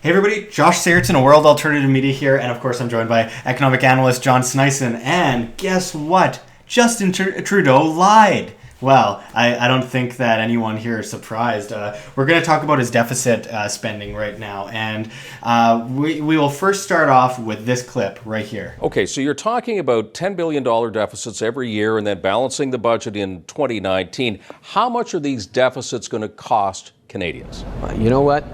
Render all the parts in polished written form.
Hey everybody, Josh Sigurdson of World Alternative Media here, and of course I'm joined by economic analyst John Sneisen, and guess what? Justin Trudeau lied. Well, I don't think that anyone here is surprised. We're going to talk about his deficit spending right now, and we will first start off with this clip right here. Okay, so you're talking about $10 billion deficits every year and then balancing the budget in 2019. How much are these deficits going to cost Canadians? You know what?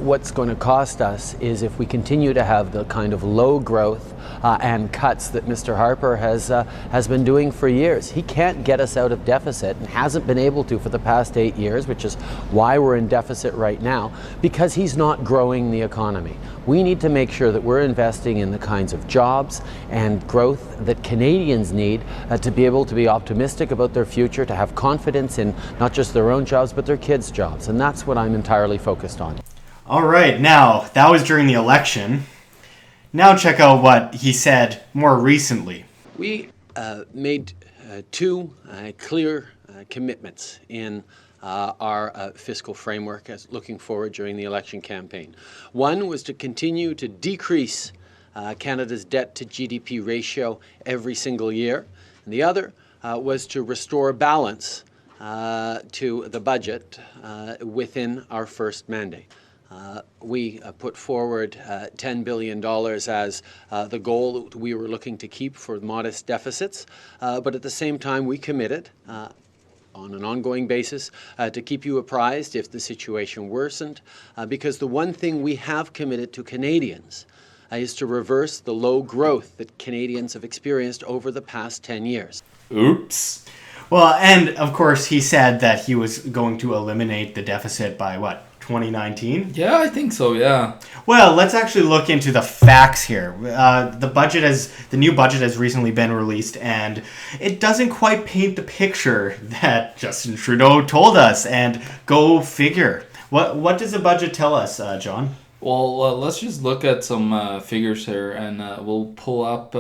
What's going to cost us is if we continue to have the kind of low growth and cuts that Mr. Harper has been doing for years. He can't get us out of deficit and hasn't been able to for the past 8 years, which is why we're in deficit right now, because he's not growing the economy. We need to make sure that we're investing in the kinds of jobs and growth that Canadians need to be able to be optimistic about their future, to have confidence in not just their own jobs, but their kids' jobs. And that's what I'm entirely focused on. All right, now, that was during the election. Now check out what he said more recently. We made two clear commitments in our fiscal framework as looking forward during the election campaign. One was to continue to decrease Canada's debt to GDP ratio every single year, and the other was to restore balance to the budget within our first mandate. We put forward $10 billion as the goal that we were looking to keep for modest deficits, but at the same time we committed on an ongoing basis to keep you apprised if the situation worsened, because the one thing we have committed to Canadians is to reverse the low growth that Canadians have experienced over the past 10 years. Oops. Well, and of course he said that he was going to eliminate the deficit by what, 2019? Yeah, I think so, yeah. Well, let's actually look into the facts here. The new budget has recently been released, and it doesn't quite paint the picture that Justin Trudeau told us, and go figure. What does the budget tell us, John? Well, let's just look at some figures here, and we'll pull up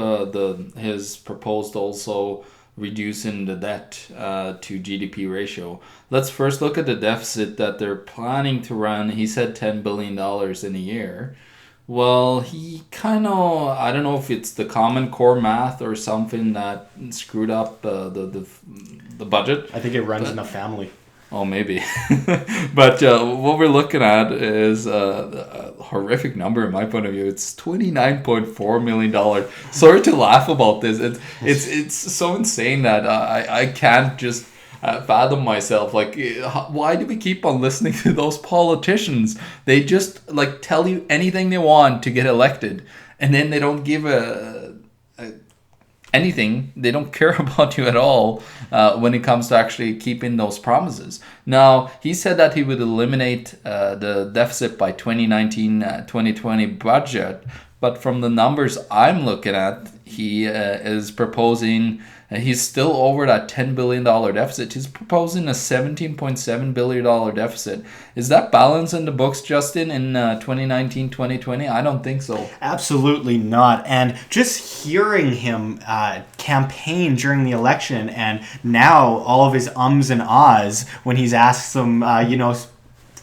his proposed also reducing the debt to GDP ratio. Let's first look at the deficit that they're planning to run. He said $10 billion in a year. Well, he kind of, I don't know if it's the Common Core math or something that screwed up the budget. I think it runs in the family. Oh, maybe. But what we're looking at is a horrific number in my point of view. It's $29.4 million. Sorry to laugh about this. It's so insane that I can't just fathom myself. Like, why do we keep on listening to those politicians? They just tell you anything they want to get elected, and then they don't give anything. They don't care about you at all when it comes to actually keeping those promises. Now, he said that he would eliminate the deficit by 2019-2020 budget, but from the numbers I'm looking at, he is proposing, he's still over that $10 billion deficit. He's proposing a $17.7 billion deficit. Is that balance in the books, Justin, in 2019-2020? I don't think so. Absolutely not. And just hearing him campaign during the election, and now all of his ums and ahs when he's asked some,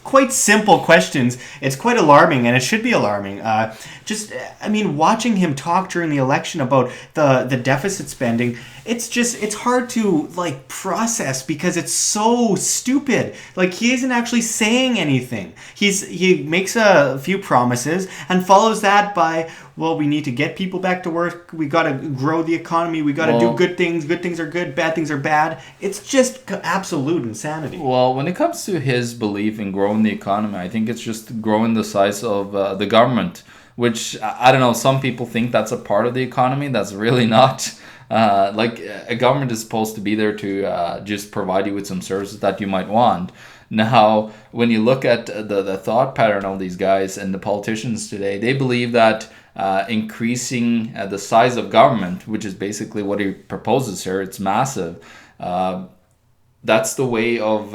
quite simple questions, it's quite alarming, and it should be alarming. Watching him talk during the election about the deficit spending, it's hard to process because it's so stupid. He isn't actually saying anything. He makes a few promises and follows that by, well, we need to get people back to work. We got to grow the economy. We got to do good things. Good things are good. Bad things are bad. It's just absolute insanity. Well, when it comes to his belief in growing the economy, I think it's just growing the size of the government, which, I don't know, some people think that's a part of the economy. That's really not. A government is supposed to be there to just provide you with some services that you might want. Now, when you look at the thought pattern of these guys and the politicians today, they believe that increasing the size of government, which is basically what he proposes here, it's massive. That's the way of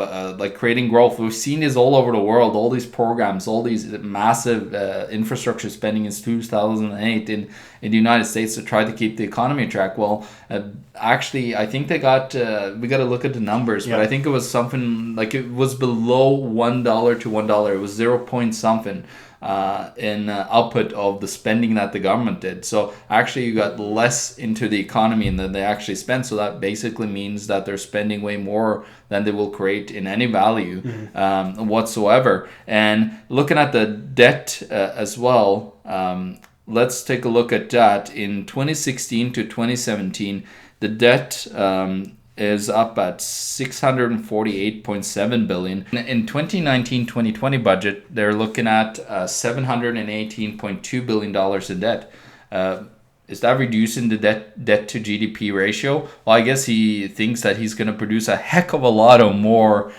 creating growth. We've seen this all over the world, all these programs, all these massive infrastructure spending since 2008 in the United States to try to keep the economy on track. Well, actually, I think they got, we got to look at the numbers, but I think it was something it was below $1 to $1. It was 0 point something. in output of the spending that the government did. So actually you got less into the economy than they actually spent. So that basically means that they're spending way more than they will create in any value whatsoever. And looking at the debt as well, let's take a look at that. In 2016 to 2017, the debt is up at 648.7 billion. In 2019-2020 budget, they're looking at $718.2 billion in debt. Is that reducing the debt to GDP ratio? Well, I guess he thinks that he's going to produce a heck of a lot of more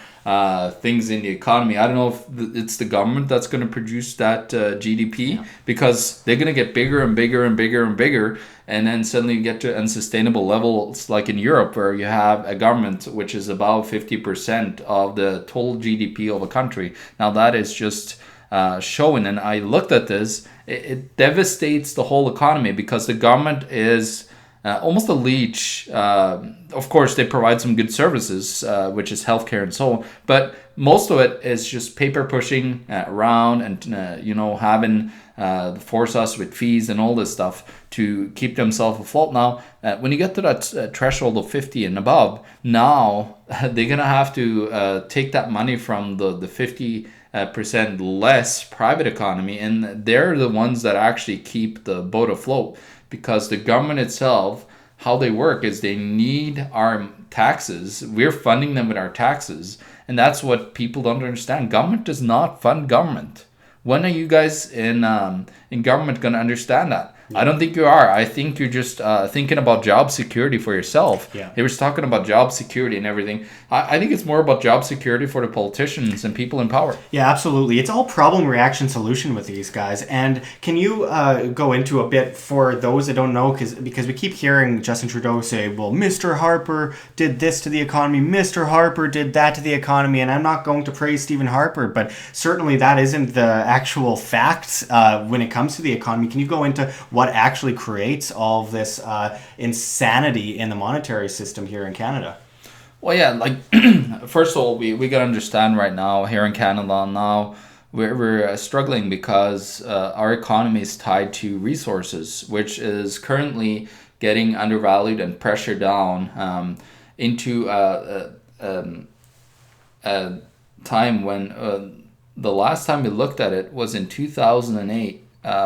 things in the economy. I don't know if it's the government that's going to produce that GDP, because they're going to get bigger and bigger and bigger and bigger, and then suddenly you get to unsustainable levels like in Europe, where you have a government which is about 50% of the total GDP of a country. Now that is just showing, and I looked at this, it devastates the whole economy, because the government is almost a leech. Of course, they provide some good services, which is healthcare and so on, but most of it is just paper pushing around and, having force us with fees and all this stuff to keep themselves afloat. Now, when you get to that threshold of 50 and above, now they're going to have to take that money from the 50% less private economy, and they're the ones that actually keep the boat afloat. Because the government itself, how they work is they need our taxes. We're funding them with our taxes. And that's what people don't understand. Government does not fund government. When are you guys in government going to understand that? I don't think you are. I think you're just thinking about job security for yourself. Yeah. They were talking about job security and everything. I think it's more about job security for the politicians and people in power. Yeah, absolutely. It's all problem, reaction, solution with these guys. And can you go into a bit for those that don't know, because we keep hearing Justin Trudeau say, well, Mr. Harper did this to the economy, Mr. Harper did that to the economy, and I'm not going to praise Stephen Harper, but certainly that isn't the actual facts when it comes to the economy. Can you go into what actually creates all of this insanity in the monetary system here in Canada? Well, yeah, like, first of all, we got to understand right now, here in Canada now, we're struggling because our economy is tied to resources, which is currently getting undervalued and pressured down into a time when the last time we looked at it was in 2008,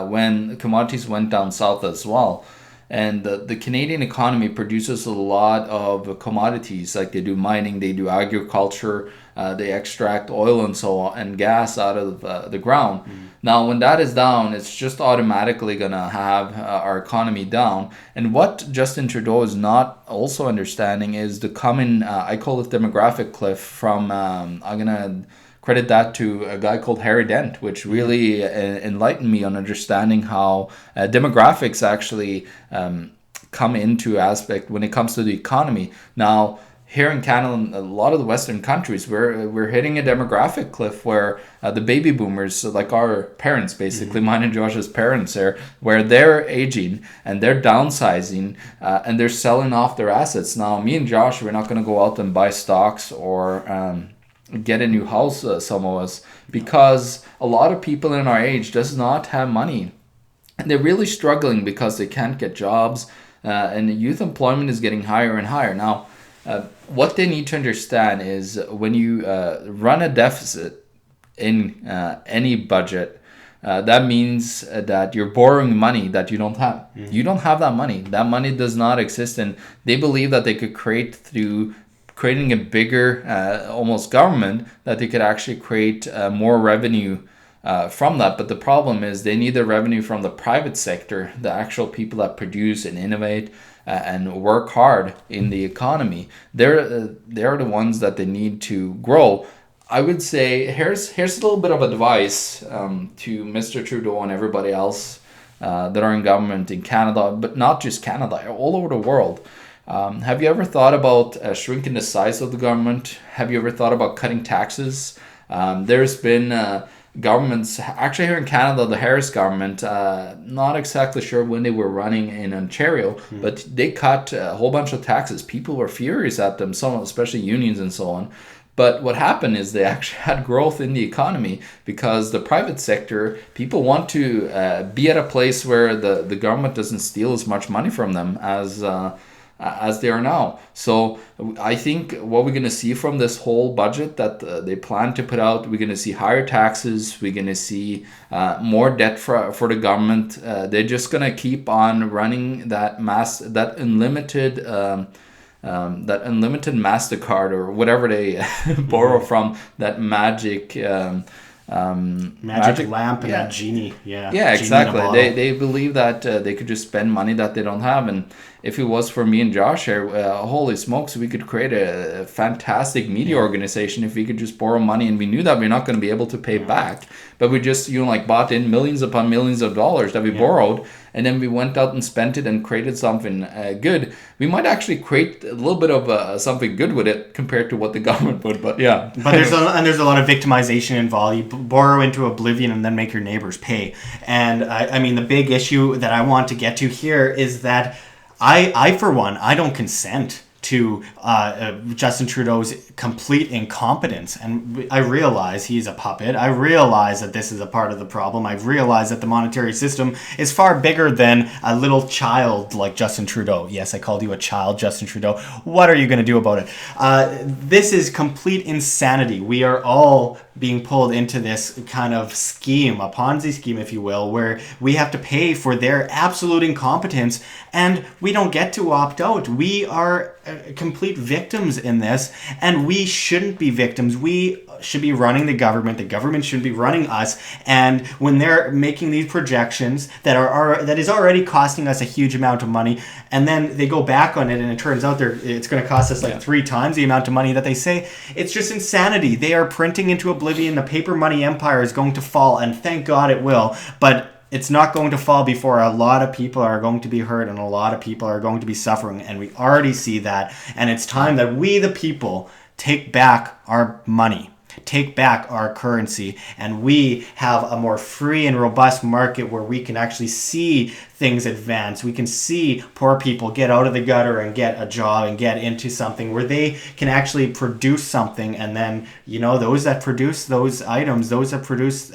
when commodities went down south as well. And the Canadian economy produces a lot of commodities, like they do mining, they do agriculture, they extract oil and so on, and gas out of the ground. Now, when that is down, it's just automatically going to have our economy down. And what Justin Trudeau is not also understanding is the coming, I call it demographic cliff from, I'm going to credit that to a guy called Harry Dent, which really enlightened me on understanding how demographics actually come into aspect when it comes to the economy. Now, here in Canada and a lot of the Western countries, we're hitting a demographic cliff where the baby boomers, like our parents, basically, mine and Josh's parents there, where they're aging and they're downsizing and they're selling off their assets. Now, me and Josh, we're not going to go out and buy stocks or get a new house, some of us, because a lot of people in our age does not have money, and they're really struggling because they can't get jobs, and youth employment is getting higher and higher. Now, what they need to understand is when you run a deficit in any budget, that means that you're borrowing money that you don't have. You don't have that money. That money does not exist, and they believe that they could create through creating a bigger almost government, that they could actually create more revenue from that. But the problem is they need the revenue from the private sector, the actual people that produce and innovate and work hard in the economy. They're the ones that they need to grow. I would say here's a little bit of advice to Mr. Trudeau and everybody else that are in government in Canada, but not just Canada, all over the world. Have you ever thought about shrinking the size of the government? Have you ever thought about cutting taxes? There's been governments, actually here in Canada, the Harris government, not exactly sure when they were running in Ontario, but they cut a whole bunch of taxes. People were furious at them, some, especially unions and so on. But what happened is they actually had growth in the economy because the private sector, people want to be at a place where the government doesn't steal as much money from them as they are now. So I think what we're going to see from this whole budget that they plan to put out, we're going to see higher taxes, we're going to see more debt for the government. They're just going to keep on running that unlimited MasterCard or whatever they borrow from, that magic magic lamp and that genie. Yeah, yeah, genie exactly. in a They believe that they could just spend money that they don't have. And if it was for me and Josh here, holy smokes, we could create a fantastic media organization if we could just borrow money, and we knew that we're not going to be able to pay back, but we just bought in millions upon millions of dollars that we borrowed, and then we went out and spent it and created something good. We might actually create a little bit of something good with it compared to what the government would, but yeah. But there's a lot of victimization involved. You borrow into oblivion and then make your neighbors pay. And I mean, the big issue that I want to get to here is that I for one, I don't consent to Justin Trudeau's complete incompetence. And I realize he's a puppet. I realize that this is a part of the problem. I realize that the monetary system is far bigger than a little child like Justin Trudeau. Yes, I called you a child, Justin Trudeau. What are you going to do about it? This is complete insanity. We are all being pulled into this kind of scheme, a Ponzi scheme, if you will, where we have to pay for their absolute incompetence, and we don't get to opt out. We are complete victims in this, and we shouldn't be victims. We should be running the government. The government should be running us. And when they're making these projections that is already costing us a huge amount of money, and then they go back on it and it turns out it's going to cost us 3 times the amount of money that they say, it's just insanity. They are printing into oblivion. The paper money empire is going to fall, and thank God it will. But it's not going to fall before a lot of people are going to be hurt and a lot of people are going to be suffering. And we already see that. And it's time that we, the people, take back our money, take back our currency, and we have a more free and robust market where we can actually see things advance. We can see poor people get out of the gutter and get a job and get into something where they can actually produce something, and then those that produce those items, those that produce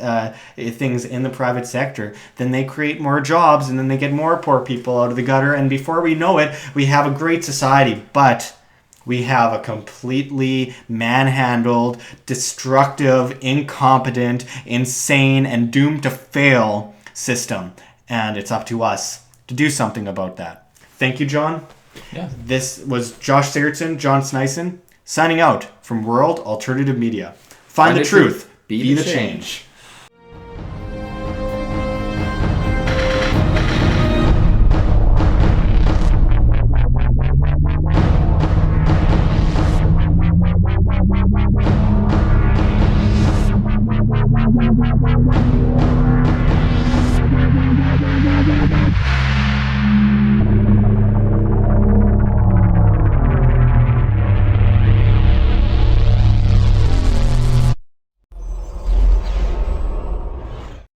things in the private sector, then they create more jobs, and then they get more poor people out of the gutter, and before we know it, we have a great society. But we have a completely manhandled, destructive, incompetent, insane, and doomed to fail system. And it's up to us to do something about that. Thank you, John. Yeah. This was Josh Sigurdson, John Sneisen, signing out from World Alternative Media. Find the truth. Be the change. Thank you.